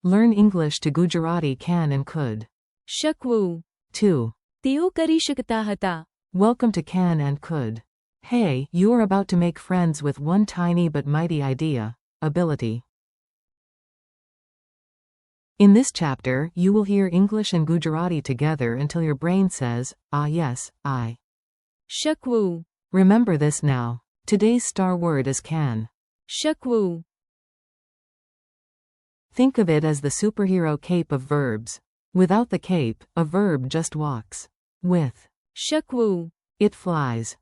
Learn English to Gujarati can and could. શકવું 2. તેઓ કરી શકતા હતા. Welcome to can and could. Hey, you are about to make friends with one tiny but mighty idea, ability. In this chapter, you will hear English and Gujarati together until your brain says, ah yes, I. શકવું Remember this now. Today's star word is can. શકવું Think of it as the superhero cape of verbs. Without the cape, a verb just walks. With શકવું it flies.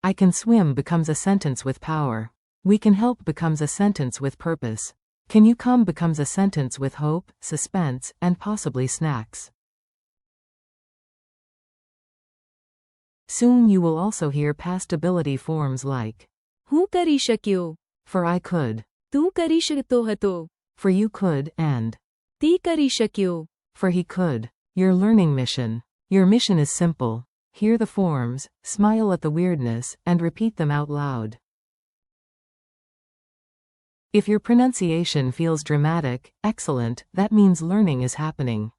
I can swim becomes a sentence with power. We can help becomes a sentence with purpose. Can you come becomes a sentence with hope, suspense, and possibly snacks. Soon you will also hear past ability forms like હું કરી શક્યો. for I could, તું કરી શકતો હતો. for you could, and તે કરી શક્યો. for he could. Your learning mission. Your mission is simple. Hear the forms, smile at the weirdness, and repeat them out loud. If your pronunciation feels dramatic, excellent, that means learning is happening.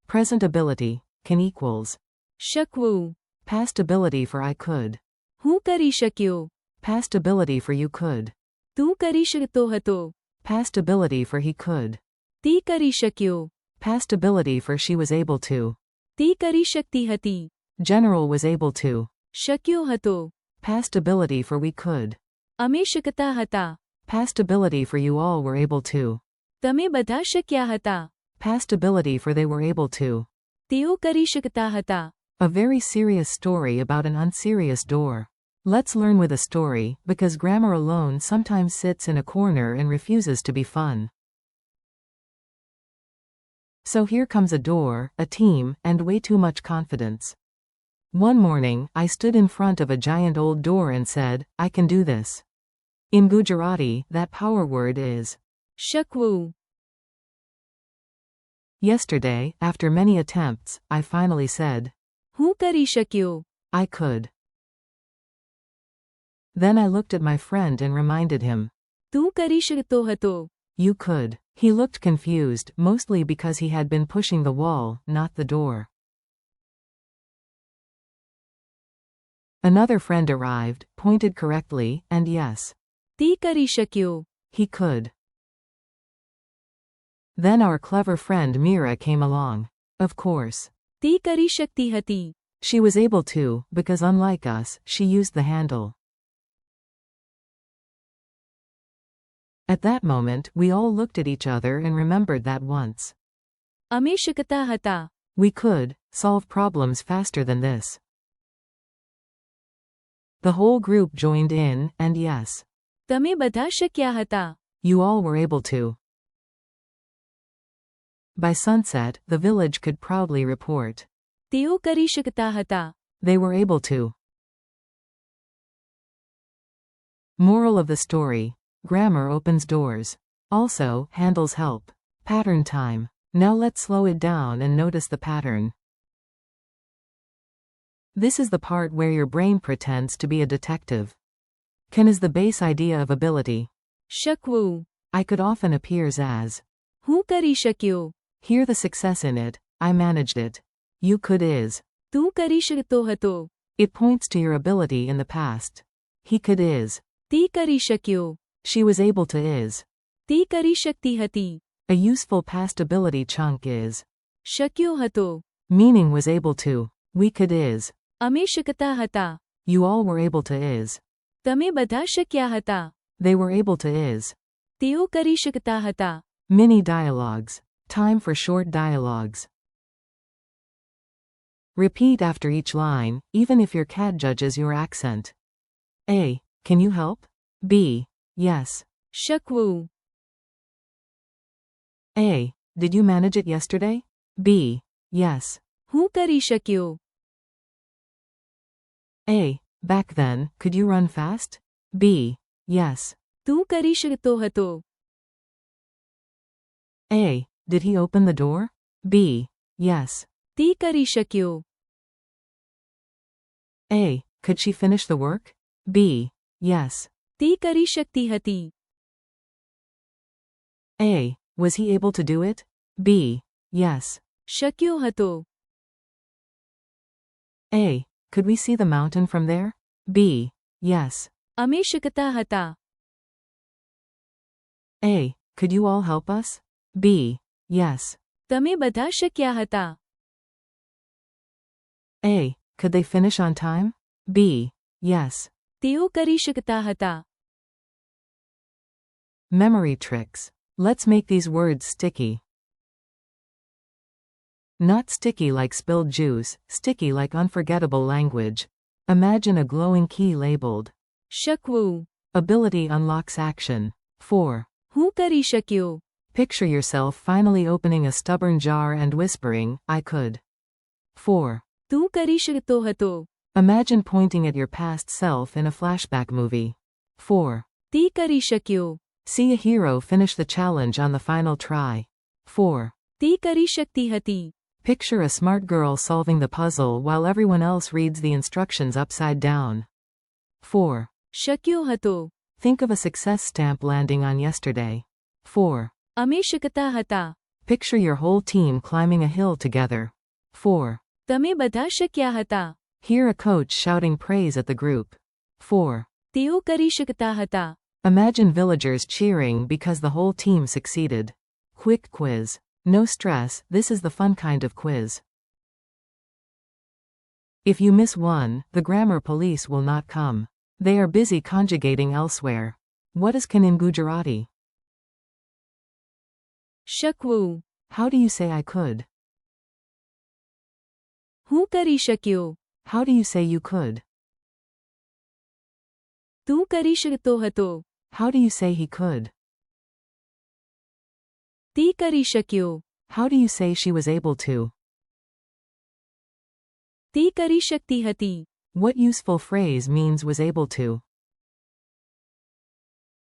Present ability can equals શકવું past ability for I could, હું કરી શક્યો. past ability for you could, તું કરી શકતો હતો. past ability for he could, તે કરી શક્યો. past ability for she was able to, તે કરી શકતી હતી. general was able to, શક્યો હતો. past ability for we could, અમે શકતા હતા. past ability for you all were able to, તમે બધા શક્યા હતા. past ability for they were able to. તેઓ કરી શકતા હતા. A very serious story about an unserious door. Let's learn with a story, because grammar alone sometimes sits in a corner and refuses to be fun. So here comes a door, a team, and way too much confidence. One morning, I stood in front of a giant old door and said, I can do this. In Gujarati, that power word is શકવું yesterday, after many attempts, I finally said, હું કરી શક્યો. I could. Then I looked at my friend and reminded him, તું કરી શકતો હતો. you could. He looked confused, mostly because he had been pushing the wall, not the door. Another friend arrived, pointed correctly, and yes, તે કરી શક્યો. he could. Then our clever friend Mira came along. Of course. તે કરી શકતી હતી. She was able to, because unlike us, she used the handle. At that moment, we all looked at each other and remembered that once. અમે શકતા હતા. We could solve problems faster than this. The whole group joined in, and yes, તમે બધા શક્યા હતા. you all were able to. By sunset, the village could proudly report. તેઓ કરી શકતા હતા. They were able to. Moral of the story. Grammar opens doors. Also, handles help. Pattern time. Now let's slow it down and notice the pattern. This is the part where your brain pretends to be a detective. Can is the base idea of ability. શકવું I could often appears as. હું કરી શક્યો. Hear the success in it. I managed it. You could is. તું કરી શકતો હતો. It points to your ability in the past. He could is. તે કરી શક્યો. She was able to is. તે કરી શકતી હતી. A useful past ability chunk is. શક્યો હતો. Meaning was able to. We could is. અમે શકતા હતા. You all were able to is. તમે બધા શક્યા હતા. They were able to is. તેઓ કરી શકતા હતા. Mini dialogues. Time for short dialogues. Repeat after each line, even if your cat judges your accent. A. Can you help? B. Yes. શકવું A. Did you manage it yesterday? B. Yes. હું કરી શક્યો. A. Back then, could you run fast? B. Yes. તું કરી શકતો હતો. A. Did he open the door? B. Yes. તે કરી શક્યો. A. Could she finish the work? B. Yes. તે કરી શકતી હતી. A. Was he able to do it? B. Yes. શક્યો હતો. A. Could we see the mountain from there? B. Yes. અમે શકતા હતા. A. Could you all help us? B. Yes. તમે બધા શક્યા હતા. A. Could they finish on time? B. Yes. તેઓ કરી શકતા હતા. Memory tricks. Let's make these words sticky. Not sticky like spilled juice, sticky like unforgettable language. Imagine a glowing key labeled. શકવું. Ability unlocks action. 4. હું કરી શક્યો. Picture yourself finally opening a stubborn jar and whispering, I could. 4. તું કરી શકતો હતો. Imagine pointing at your past self in a flashback movie. 4. તે કરી શક્યો. See a hero finish the challenge on the final try. 4. તે કરી શકતી હતી. Picture a smart girl solving the puzzle while everyone else reads the instructions upside down. 4. શક્યો હતો. Think of a success stamp landing on yesterday. 4. અમે શકતા હતા. Picture your whole team climbing a hill together. 4. તમે બધા શક્યા હતા. Hear a coach shouting praise at the group. 4. તેઓ કરી શકતા હતા. Imagine villagers cheering because the whole team succeeded. Quick quiz. No stress, this is the fun kind of quiz. If you miss one, the grammar police will not come. They are busy conjugating elsewhere. What is can in Gujarati? શકવું. How do you say I could? હું કરી શક્યો. How do you say you could? તું કરી શકતો હતો. How do you say he could? તે કરી શક્યો. How do you say she was able to? તે કરી શકતી હતી. What useful phrase means was able to?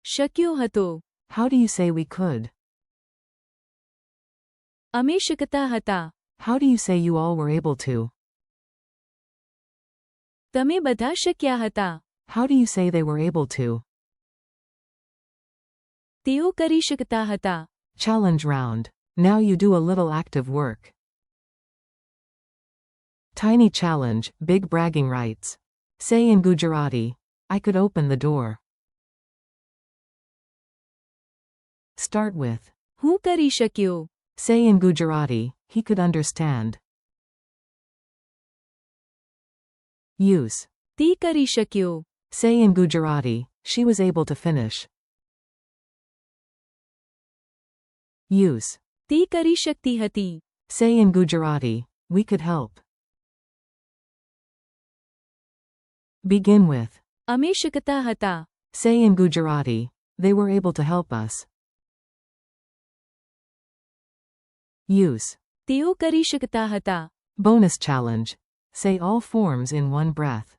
શક્યો હતો. How do you say we could? અમે શકતા હતા. How do you say you all were able to? તમે બધા શક્યા હતા. How do you say they were able to? તેઓ કરી શકતા હતા. Challenge round. Now you do a little active work. Tiny challenge, big bragging rights. Say in Gujarati, I could open the door. Start with. હું કરી શક્યો. Say in Gujarati, he could understand. Use. તે કરી શક્યો. Say in Gujarati, she was able to finish. Use. તે કરી શકતી હતી. Say in Gujarati, we could help. Begin with. અમે શકતા હતા. Say in Gujarati, they were able to help us. Use. તેઓ કરી શકતા હતા. Bonus challenge. Say all forms in one breath.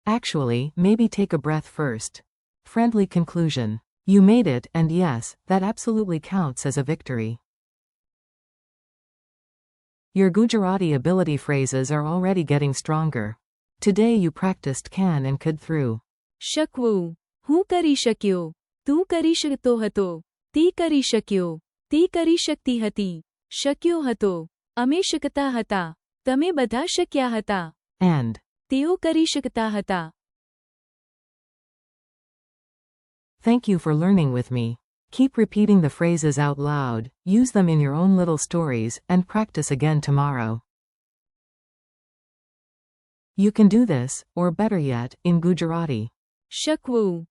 Actually, maybe take a breath first. Friendly conclusion. You made it, and yes, that absolutely counts as a victory. Your Gujarati ability phrases are already getting stronger. Today you practiced can and could through. શકવું. હું કરી શક્યો. તું કરી શકતો હતો. તે કરી શક્યો. તે કરી શકતી હતી. શક્યો હતો. અમે શકતા હતા. તમે બધા શક્યા હતા. And. તેઓ કરી શકતા હતા. Thank you for learning with me. Keep repeating the phrases out loud, use them in your own little stories, and practice again tomorrow. You can do this, or better yet, in Gujarati. શકવું.